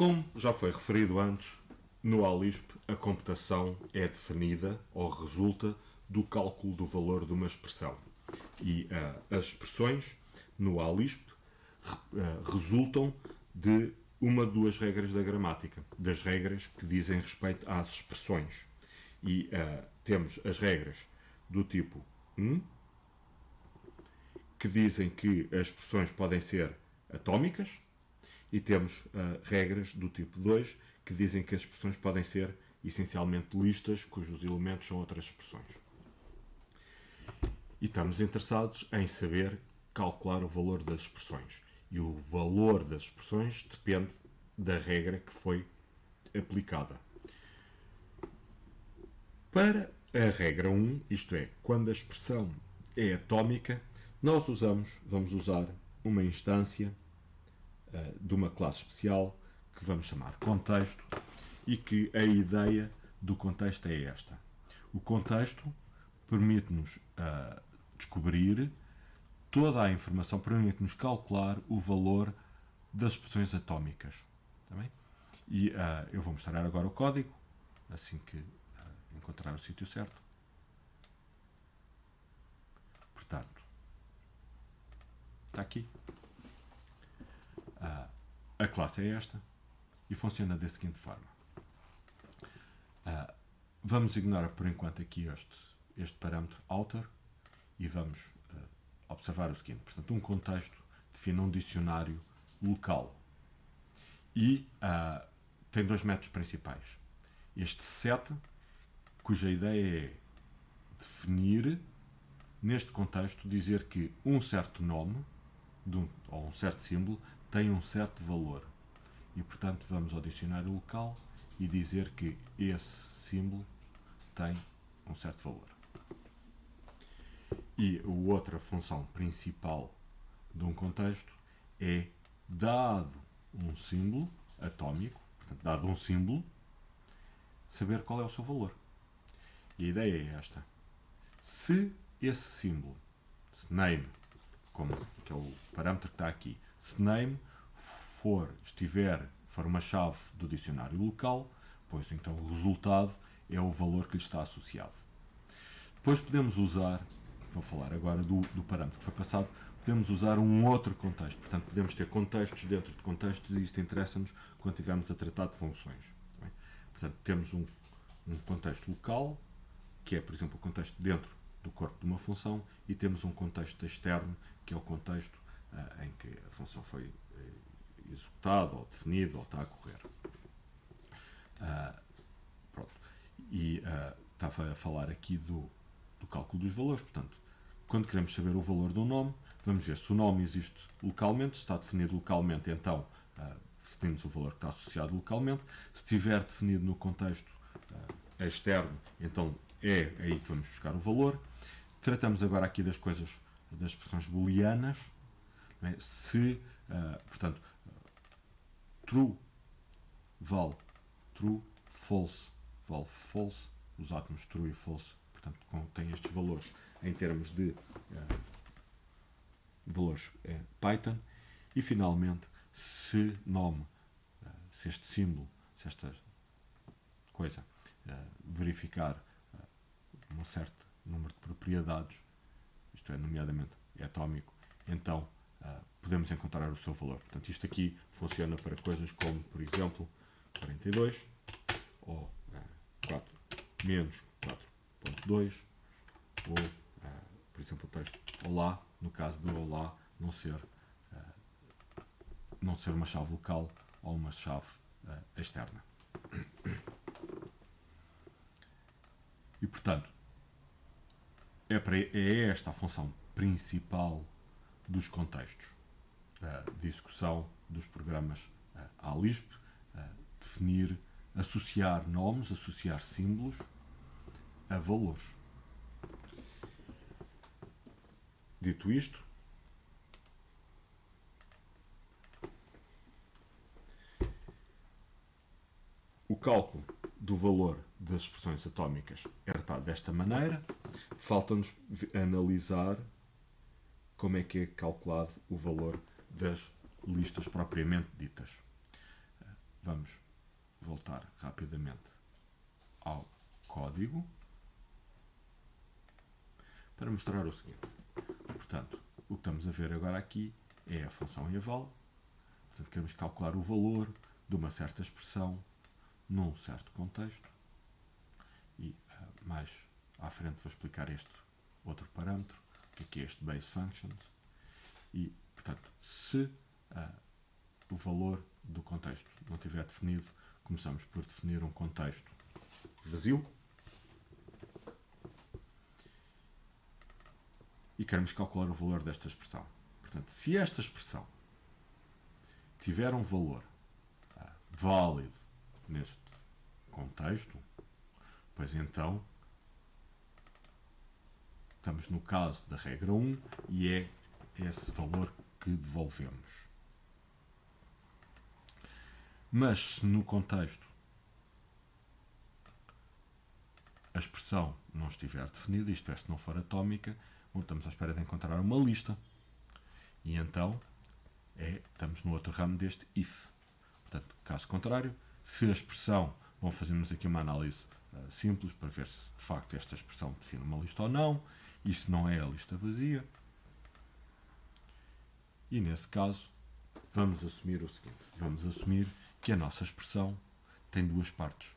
Como já foi referido antes, no ALISP a computação é definida ou resulta do cálculo do valor de uma expressão. E as expressões no ALISP resultam de uma de duas regras da gramática, das regras que dizem respeito às expressões. E temos as regras do tipo 1, que dizem que as expressões podem ser atómicas, e temos regras do tipo 2, que dizem que as expressões podem ser essencialmente listas, cujos elementos são outras expressões. E estamos interessados em saber calcular o valor das expressões. E o valor das expressões depende da regra que foi aplicada. Para a regra 1, isto é, quando a expressão é atómica, nós vamos usar uma instância de uma classe especial que vamos chamar contexto, e que a ideia do contexto é esta. O contexto permite-nos descobrir toda a informação, permite-nos calcular o valor das expressões atómicas. Tá bem? E eu vou mostrar agora o código, assim que encontrar o sítio certo. Portanto, está aqui. A classe é esta e funciona da seguinte forma. Vamos ignorar por enquanto aqui este parâmetro outer e vamos observar o seguinte. Portanto, um contexto define um dicionário local e tem dois métodos principais. Este set, cuja ideia é definir, neste contexto, dizer que um certo nome ou um certo símbolo tem um certo valor. E, portanto, vamos ao dicionário local e dizer que esse símbolo tem um certo valor. E a outra função principal de um contexto é, dado um símbolo atómico, portanto, dado um símbolo, saber qual é o seu valor. E a ideia é esta. Se esse símbolo, name, que é o parâmetro que está aqui, se name for uma chave do dicionário local, pois então o resultado é o valor que lhe está associado. Depois podemos usar, vou falar agora do parâmetro que foi passado, podemos usar um outro contexto. Portanto, podemos ter contextos dentro de contextos, e isto interessa-nos quando estivermos a tratar de funções. Bem? Portanto, temos um contexto local, que é, por exemplo, o contexto dentro do corpo de uma função, e temos um contexto externo, que é o contexto em que a função foi executada, ou definida, ou está a correr. Pronto. E estava a falar aqui do cálculo dos valores. Portanto, quando queremos saber o valor de um nome, vamos ver se o nome existe localmente. Se está definido localmente, então definimos o valor que está associado localmente. Se estiver definido no contexto externo, então é aí que vamos buscar o valor. Tratamos agora aqui das expressões booleanas. Né? Se, portanto, true vale true, false vale false, os átomos true e false, portanto, contêm estes valores em termos de valores Python. E finalmente, se nome, se este símbolo, se esta coisa verificar um certo número de propriedades, isto é, nomeadamente é atómico, então podemos encontrar o seu valor. Portanto, isto aqui funciona para coisas como, por exemplo, 42 ou 4 menos 4.2 ou, por exemplo, o texto olá, no caso do olá não ser uma chave local ou uma chave externa. E, portanto, é esta a função principal dos contextos de execução dos programas ALISP, definir, associar nomes, associar símbolos a valores. Dito isto, o cálculo do valor das expressões atómicas é tratado desta maneira. Falta-nos analisar como é que é calculado o valor das listas propriamente ditas. vamos voltar rapidamente ao código para mostrar o seguinte. Portanto, o que estamos a ver agora aqui é a função eval. Portanto, queremos calcular o valor de uma certa expressão num certo contexto. E mais à frente vou explicar este outro parâmetro, que é este base functions. E, portanto, se o valor do contexto não estiver definido, começamos por definir um contexto vazio. E queremos calcular o valor desta expressão. Portanto, se esta expressão tiver um valor válido neste contexto, pois então estamos no caso da regra 1 e é esse valor que devolvemos. Mas se no contexto a expressão não estiver definida, isto é, se não for atómica, estamos à espera de encontrar uma lista. E então estamos no outro ramo deste if. Portanto, caso contrário, se a expressão, fazemos aqui uma análise simples para ver se de facto esta expressão define uma lista ou não, e se não é a lista vazia. E nesse caso, vamos assumir o seguinte: vamos assumir que a nossa expressão tem duas partes.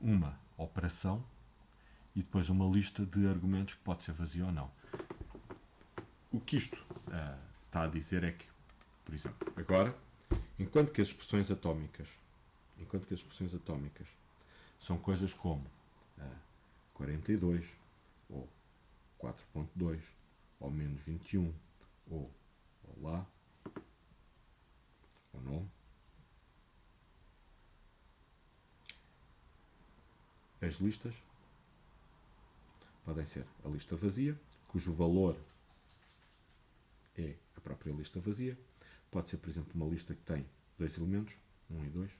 Uma operação e depois uma lista de argumentos que pode ser vazio ou não. O que isto está a dizer é que, por exemplo, agora, enquanto que as expressões atómicas são coisas como 42, ou 4.2, ou menos 21, ou olá, ou não, as listas podem ser a lista vazia, cujo valor é a própria lista vazia. Pode ser, por exemplo, uma lista que tem dois elementos, 1 e 2.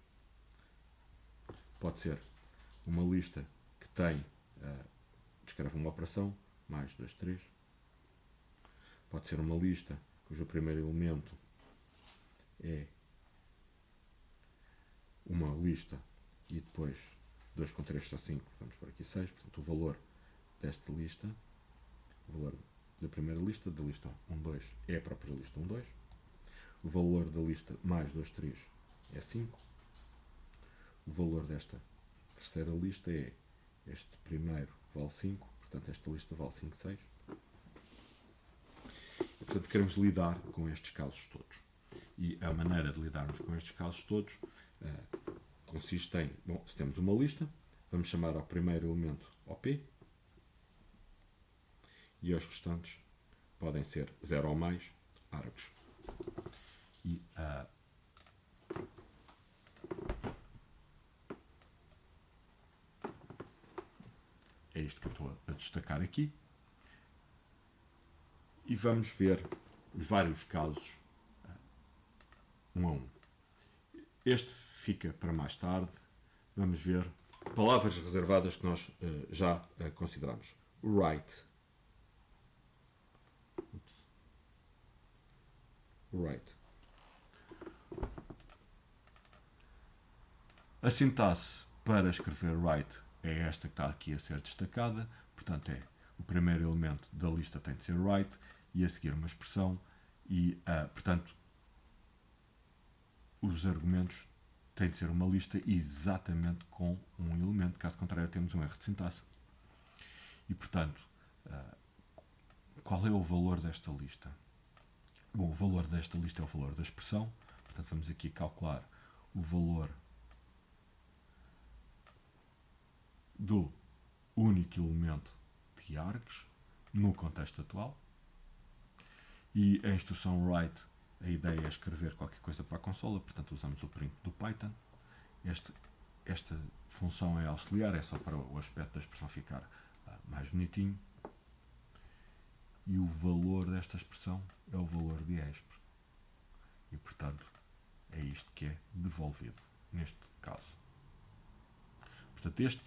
Pode ser uma lista que tem, descreve uma operação, mais 2, 3. Pode ser uma lista cujo primeiro elemento é uma lista e depois 2 com 3 são 5, vamos por aqui 6. Portanto, o valor desta lista, o valor da primeira lista, da lista 1, 2, é a própria lista 1, 2. O valor da lista mais 2, 3 é 5. O valor desta terceira lista é este primeiro vale 5, portanto esta lista vale 5, 6. E, portanto, queremos lidar com estes casos todos. E a maneira de lidarmos com estes casos todos consiste em, se temos uma lista, vamos chamar ao primeiro elemento OP, e os restantes podem ser 0 ou mais argos. E é isto que eu estou a destacar aqui. E vamos ver os vários casos um a um. Este fica para mais tarde. Vamos ver palavras reservadas que nós já consideramos. Right. Right. A sintaxe para escrever right é esta que está aqui a ser destacada. Portanto, o primeiro elemento da lista tem de ser right e a seguir uma expressão e, portanto, os argumentos têm de ser uma lista exatamente com um elemento. Caso contrário, temos um erro de sintaxe. E, portanto, qual é o valor desta lista? Bom, o valor desta lista é o valor da expressão. Portanto, vamos aqui calcular o valor do único elemento de args no contexto atual. E a instrução write, a ideia é escrever qualquer coisa para a consola, portanto usamos o print do Python. Esta função é auxiliar, é só para o aspecto da expressão ficar mais bonitinho. E o valor desta expressão é o valor de expr. E, portanto, é isto que é devolvido neste caso. Portanto, este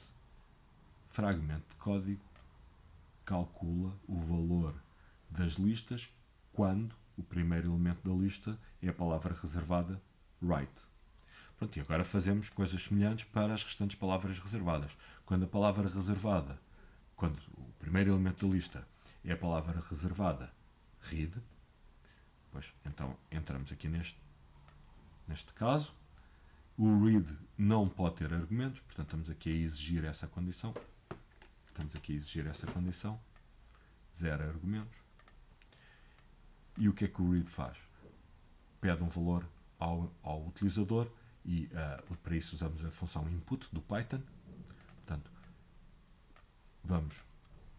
fragmento de código calcula o valor das listas quando o primeiro elemento da lista é a palavra reservada right. Pronto, e agora fazemos coisas semelhantes para as restantes palavras reservadas. Quando a palavra reservada, quando o primeiro elemento da lista é a palavra reservada read, pois então entramos aqui neste caso. O read não pode ter argumentos, portanto estamos aqui a exigir essa condição. Zero argumentos. E o que é que o read faz? Pede um valor ao utilizador e para isso usamos a função input do Python. Portanto, vamos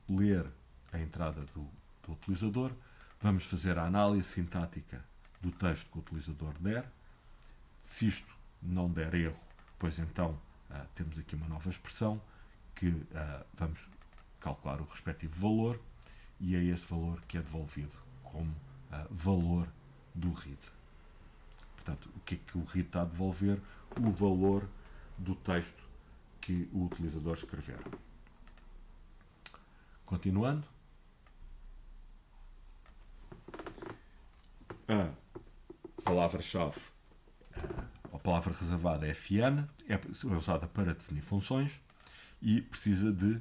ler a entrada do utilizador, vamos fazer a análise sintática do texto que o utilizador der. Se isto não der erro, pois então temos aqui uma nova expressão que vamos calcular o respectivo valor e é esse valor que é devolvido como valor do read. Portanto, o que é que o read está a devolver? O valor do texto que o utilizador escrever. Continuando, a palavra-chave, a palavra reservada é FN, é usada para definir funções e precisa de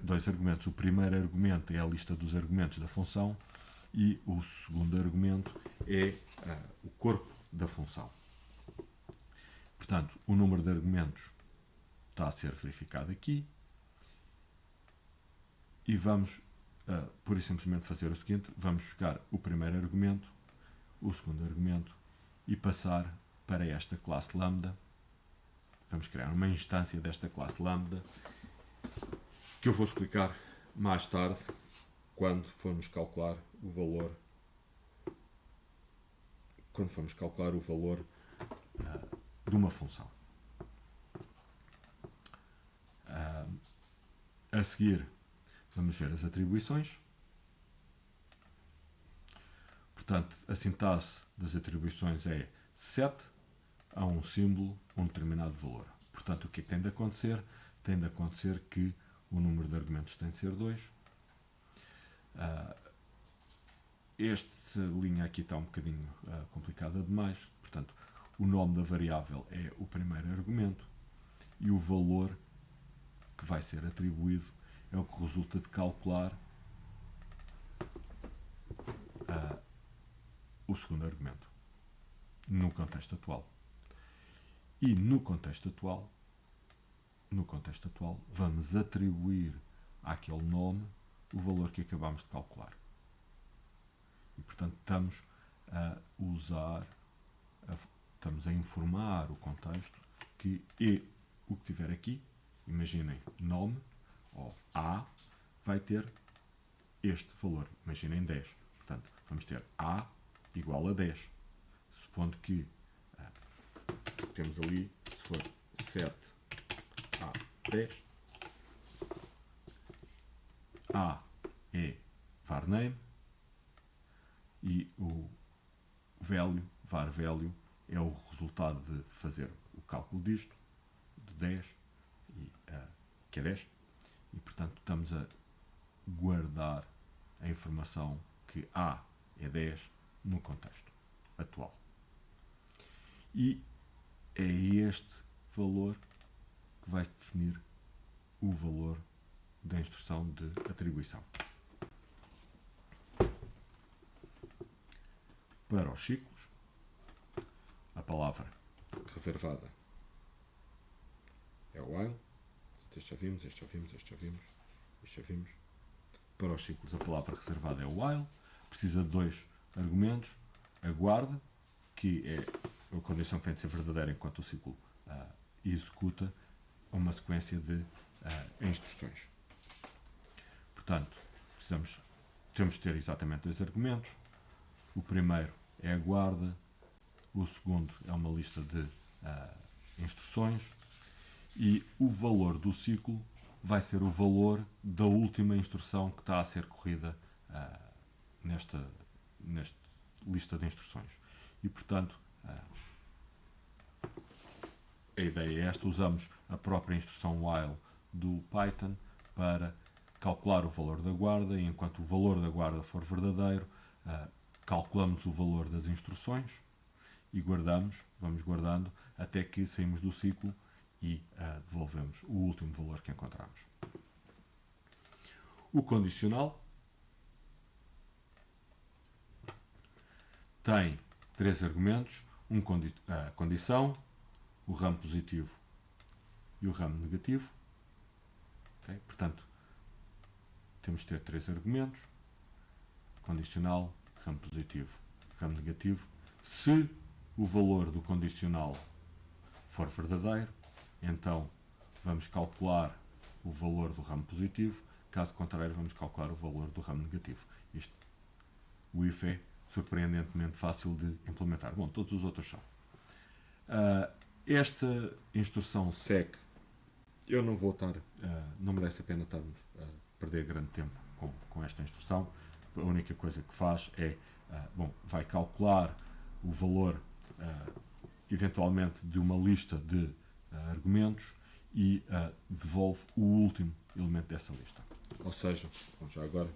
dois argumentos. O primeiro argumento é a lista dos argumentos da função e o segundo argumento é o corpo da função. Portanto, o número de argumentos está a ser verificado aqui e vamos, pura e simplesmente, fazer o seguinte: vamos buscar o primeiro argumento, o segundo argumento e passar para esta classe lambda. Vamos criar uma instância desta classe lambda que eu vou explicar mais tarde quando formos calcular o valor de uma função. A seguir vamos ver as atribuições. Portanto, a sintaxe das atribuições é set a um símbolo um determinado valor. Portanto, o que é que tem de acontecer? Tem de acontecer que o número de argumentos tem de ser 2. Esta linha aqui está um bocadinho complicada demais. Portanto, o nome da variável é o primeiro argumento e o valor que vai ser atribuído é o que resulta de calcular o segundo argumento no contexto atual. E no contexto atual, vamos atribuir àquele nome o valor que acabamos de calcular. E, portanto, estamos a informar o contexto que o que tiver aqui, imaginem, nome, ou A, vai ter este valor. Imaginem 10. Portanto, vamos ter A igual a 10. Supondo que temos ali, se for 7 a 10, A é varName e o var_value é o resultado de fazer o cálculo disto, de 10, que é 10, e portanto estamos a guardar a informação que A é 10 no contexto atual. E é este valor que vai definir o valor da instrução de atribuição. Para os ciclos, a palavra reservada é o while. Este já vimos. Para os ciclos, a palavra reservada é o while. Precisa de 2 argumentos. Aguarda, que é a condição que tem de ser verdadeira enquanto o ciclo executa uma sequência de instruções. Portanto, temos de ter exatamente 2 argumentos. O primeiro é a guarda, o segundo é uma lista de instruções e o valor do ciclo vai ser o valor da última instrução que está a ser corrida nesta lista de instruções. E, portanto, a ideia é esta: usamos a própria instrução while do Python para calcular o valor da guarda e, enquanto o valor da guarda for verdadeiro, calculamos o valor das instruções e guardamos, vamos guardando até que saímos do ciclo e devolvemos o último valor que encontramos. O condicional tem 3 argumentos, a condição, o ramo positivo e o ramo negativo. Okay? Portanto, temos de ter 3 argumentos, condicional, ramo positivo, ramo negativo. Se o valor do condicional for verdadeiro, então vamos calcular o valor do ramo positivo, caso contrário vamos calcular o valor do ramo negativo. O if é surpreendentemente fácil de implementar. Bom, todos os outros são. Esta instrução sec, eu não vou estar, não merece a pena estarmos a perder grande tempo com esta instrução. A única coisa que faz é, vai calcular o valor eventualmente de uma lista de argumentos e devolve o último elemento dessa lista. Ou seja, já agora,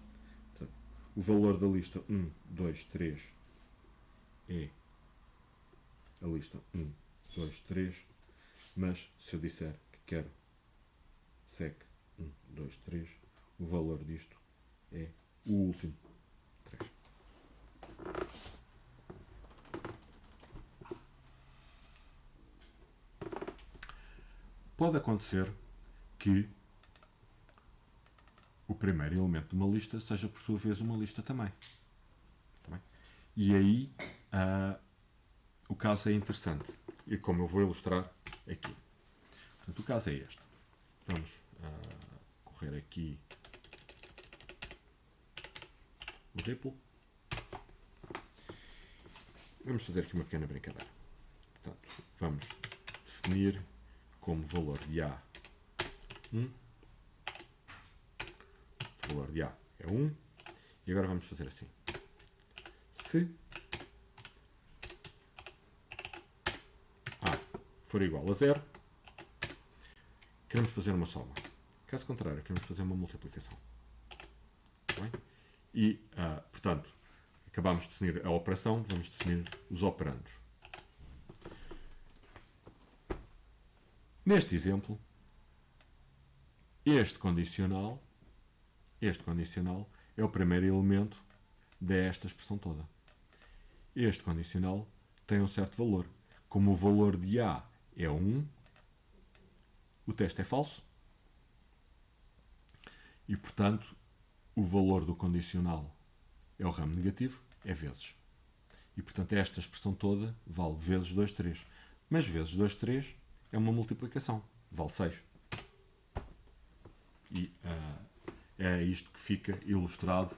o valor da lista 1, 2, 3 é a lista 1, 2, 3, mas se eu disser que quero sec 1, 2, 3, o valor disto é o último 3. Pode acontecer que o primeiro elemento de uma lista seja por sua vez uma lista também. E aí o caso é interessante. E como eu vou ilustrar aqui. Portanto, o caso é este. Vamos correr aqui o ripple. Vamos fazer aqui uma pequena brincadeira. Portanto, vamos definir como valor de A 1. O valor de A é 1. E agora vamos fazer assim. Se A for igual a 0, queremos fazer uma soma. Caso contrário, queremos fazer uma multiplicação. Tá bem? E, portanto, acabamos de definir a operação, vamos definir os operandos. Neste exemplo, este condicional é o primeiro elemento desta expressão toda. Este condicional tem um certo valor. Como o valor de A é 1, o teste é falso e, portanto, o valor do condicional é o ramo negativo, é vezes. E, portanto, esta expressão toda vale vezes 2, 3. Mas vezes 2, 3 é uma multiplicação, vale 6. E é isto que fica ilustrado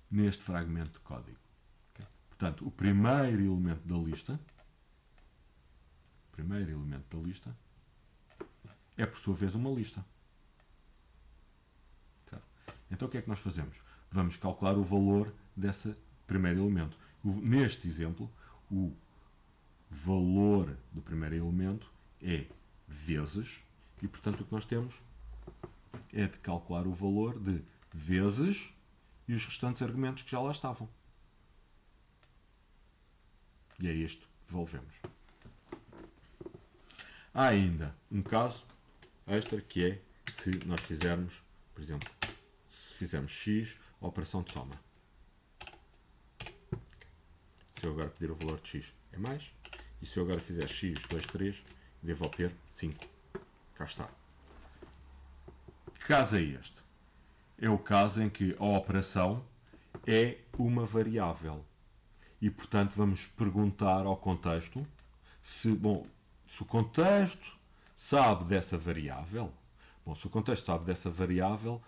neste fragmento de código. Okay? Portanto, o primeiro elemento da lista é, por sua vez, uma lista. Certo? Então, o que é que nós fazemos? Vamos calcular o valor desse primeiro elemento. Neste exemplo, o valor do primeiro elemento é vezes, e, portanto, o que nós temos é de calcular o valor de vezes e os restantes argumentos que já lá estavam. E é isto que devolvemos. Há ainda um caso extra que é se nós fizermos, por exemplo, se fizermos x, a operação de soma. Se eu agora pedir o valor de x é mais, e se eu agora fizer x, 2, 3, devo obter 5. Cá está. Que caso é este? É o caso em que a operação é uma variável. E, portanto, vamos perguntar ao contexto se o contexto sabe dessa variável. Bom, se o contexto sabe dessa variável,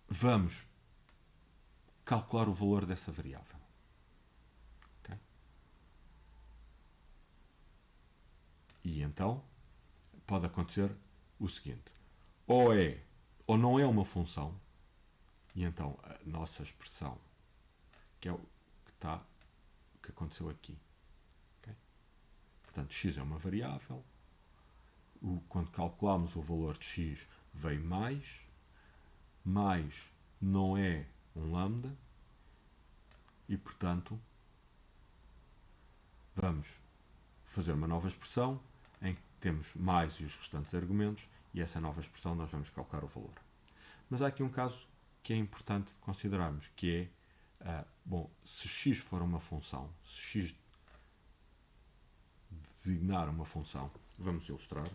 vamos calcular o valor dessa variável. Okay? E então, pode acontecer o seguinte. Ou não é uma função, e então a nossa expressão, que é o que aconteceu aqui. Okay? Portanto, x é uma variável. Quando calculamos o valor de x, veio mais não é um lambda, e, portanto, vamos fazer uma nova expressão em que temos mais e os restantes argumentos, e essa nova expressão nós vamos calcular o valor. Mas há aqui um caso que é importante considerarmos, que é, se x for uma função, se x designar uma função, vamos ilustrar,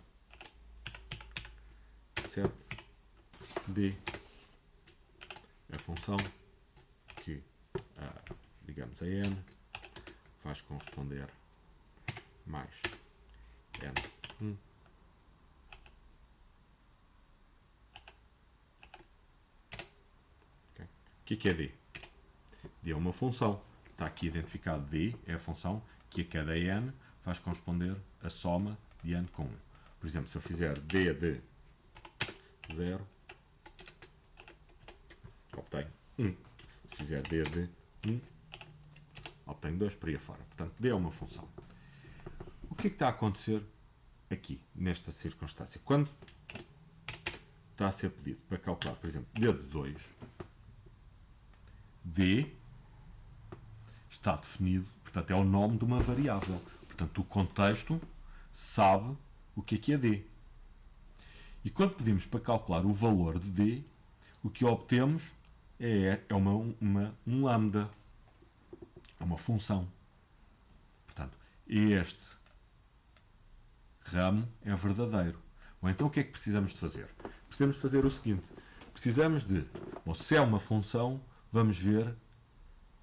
7d é a função que, digamos, a n faz corresponder mais n1 okay. O que é d? D é uma função, está aqui identificado d, é a função que a cada n faz corresponder a soma de n com 1. Por exemplo, se eu fizer d de 0, obtenho 1. Se fizer d de 1, obtenho 2, por aí afora. Portanto, d é uma função. O que está a acontecer aqui, nesta circunstância? Quando está a ser pedido para calcular, por exemplo, d de 2, d está definido, portanto, é o nome de uma variável. Portanto, o contexto sabe o que é d. E quando pedimos para calcular o valor de d, o que obtemos é um lambda, é uma função. Portanto, este ramo é verdadeiro. Ou então o que é que precisamos de fazer? Precisamos de fazer o seguinte. Precisamos de, se é uma função, vamos ver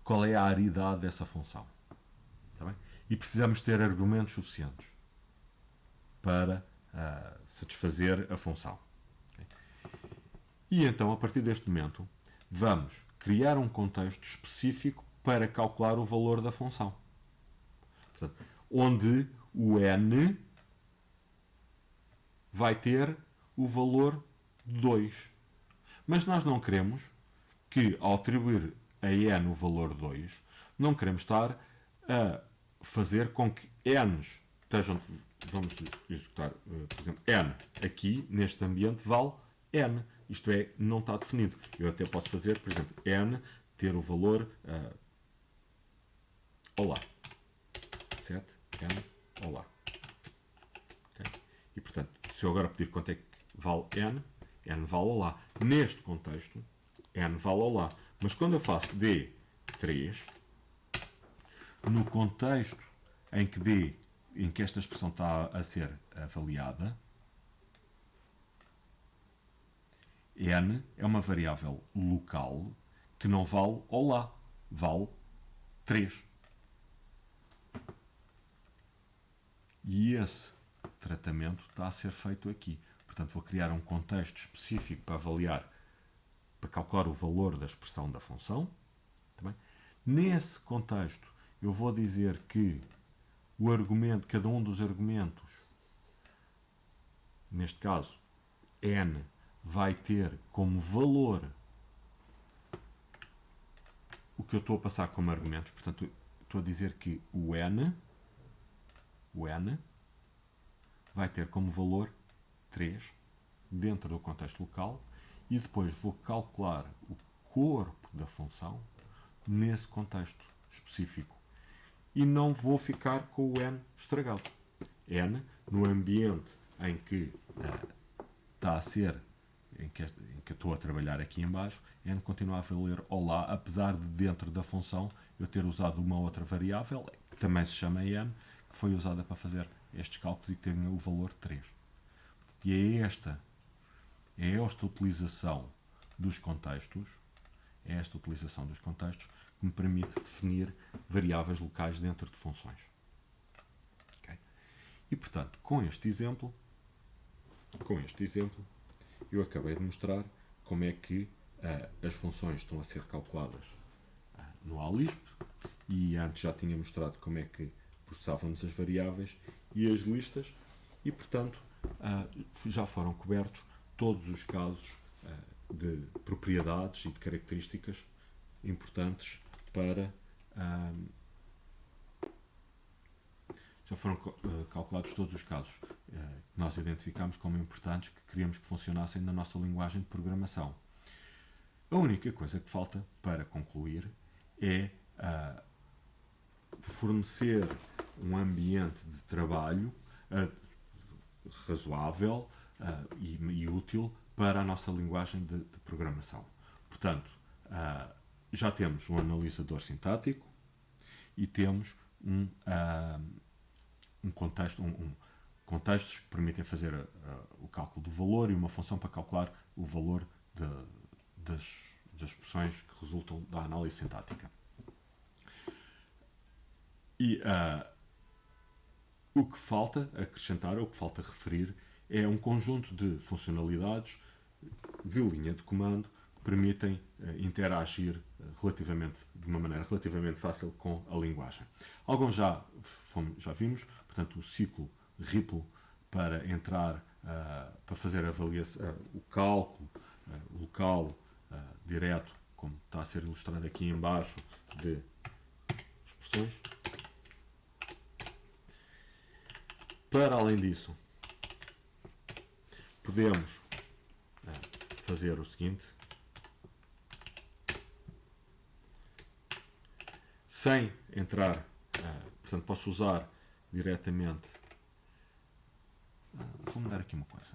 qual é a aridade dessa função. Está bem? E precisamos ter argumentos suficientes para satisfazer a função. Okay? E então, a partir deste momento, vamos criar um contexto específico para calcular o valor da função. Portanto, onde o n vai ter o valor 2. Mas nós não queremos que, ao atribuir a n o valor 2, não queremos estar a fazer com que n's estejam, vamos executar, por exemplo, n aqui, neste ambiente, vale n. Isto é, não está definido. Eu até posso fazer, por exemplo, n ter o valor olá. 7, n, olá. Okay? E, portanto, se eu agora pedir quanto é que vale n, n vale olá. Neste contexto, n vale olá. Mas quando eu faço d3, no contexto em que esta expressão está a ser avaliada, n é uma variável local que não vale olá, vale 3. E esse tratamento está a ser feito aqui. Portanto, vou criar um contexto específico para avaliar, para calcular o valor da expressão da função. Tá bem? Nesse contexto, eu vou dizer que o argumento, cada um dos argumentos, neste caso, n, vai ter como valor o que eu estou a passar como argumentos. Portanto, estou a dizer que o n vai ter como valor 3 dentro do contexto local, e depois vou calcular o corpo da função nesse contexto específico. E não vou ficar com o n estragado. N, no ambiente em que está a ser, em que eu estou a trabalhar aqui em baixo, n continua a valer olá, apesar de dentro da função eu ter usado uma outra variável, que também se chama n, que foi usada para fazer estes cálculos e que tem o valor 3. E é esta utilização dos contextos, que me permite definir variáveis locais dentro de funções. Okay? E, portanto, com este exemplo, eu acabei de mostrar como é que as funções estão a ser calculadas no ALISP, e antes já tinha mostrado como é que processávamos as variáveis e as listas, e, portanto, já foram cobertos todos os casos de propriedades e de características importantes para... já foram calculados todos os casos que nós identificamos como importantes, que queríamos que funcionassem na nossa linguagem de programação. A única coisa que falta para concluir é fornecer um ambiente de trabalho razoável e útil para a nossa linguagem de programação. Portanto, já temos um analisador sintático e temos contextos que permitem fazer o cálculo do valor e uma função para calcular o valor das expressões que resultam da análise sintática. E o que falta acrescentar, ou o que falta referir, é um conjunto de funcionalidades de linha de comando que permitem interagir de uma maneira relativamente fácil com a linguagem. Alguns já vimos, portanto, o ciclo RIPL para entrar, para fazer a avaliação, o cálculo local, direto, como está a ser ilustrado aqui em baixo, de expressões. Para além disso, podemos fazer o seguinte, sem entrar, portanto posso usar diretamente, vou mudar aqui uma coisa,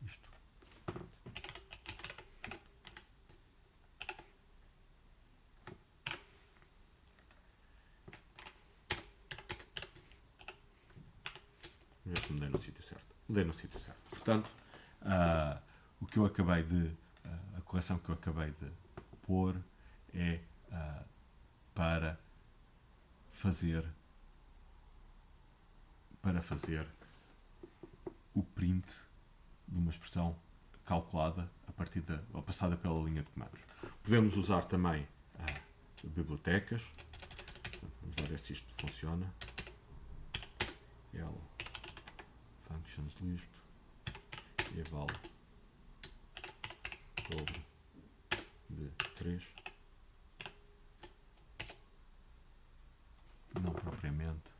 isto. Ver se mudei no sítio certo. Mudei no sítio certo. Portanto, o que eu acabei de. A correção que eu acabei de pôr é para fazer o print de uma expressão calculada a partir ou passada pela linha de comandos. Podemos usar também bibliotecas. Vamos ver se isto funciona. L functions Lisp eval dobro de 3, não propriamente,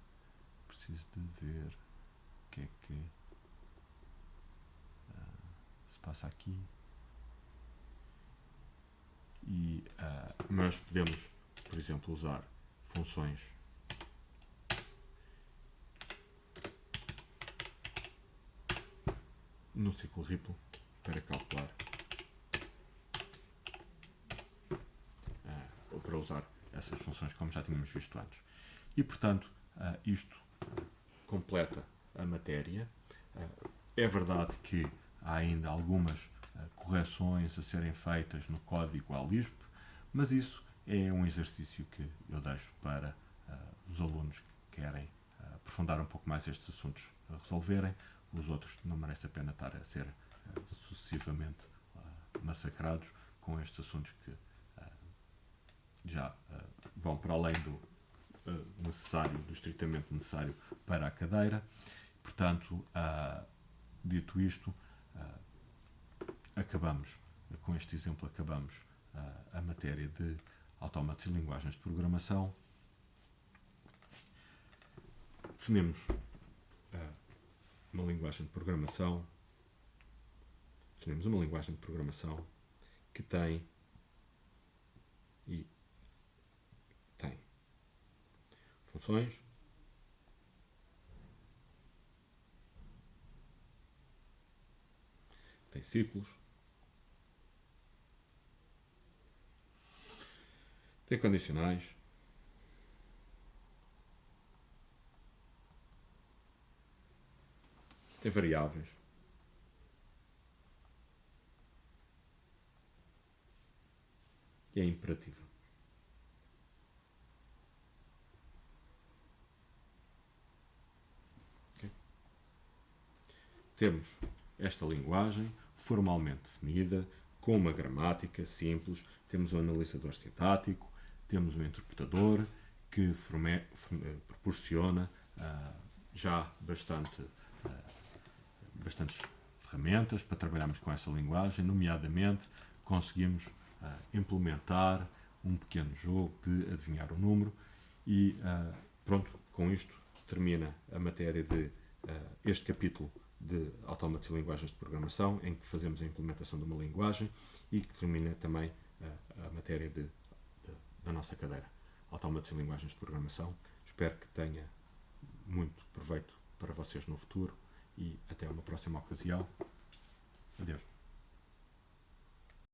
preciso de ver o que é que se passa aqui, mas podemos, por exemplo, usar funções no ciclo RIPL para calcular ou para usar essas funções como já tínhamos visto antes. E portanto, isto completa a matéria. É verdade que há ainda algumas correções a serem feitas no código à Lisp, mas isso é um exercício que eu deixo para os alunos que querem aprofundar um pouco mais estes assuntos a resolverem. Os outros não merece a pena estar a ser sucessivamente massacrados com estes assuntos que já vão para além do necessário, do estritamente necessário para a cadeira. Portanto, dito isto, com este exemplo acabamos a matéria de autómatos e linguagens de programação. Definimos uma linguagem de programação. Definimos uma linguagem de programação que tem funções, tem ciclos, tem condicionais, tem variáveis, e é imperativa. Temos esta linguagem formalmente definida, com uma gramática simples, temos um analisador sintático, temos um interpretador que proporciona já bastantes ferramentas para trabalharmos com essa linguagem, nomeadamente conseguimos implementar um pequeno jogo de adivinhar o número e pronto, com isto termina a matéria de este capítulo de autómatos e linguagens de programação, em que fazemos a implementação de uma linguagem, e que termina também a matéria da nossa cadeira, autómatos e linguagens de programação. Espero que tenha muito proveito para vocês no futuro e até uma próxima ocasião. Adeus.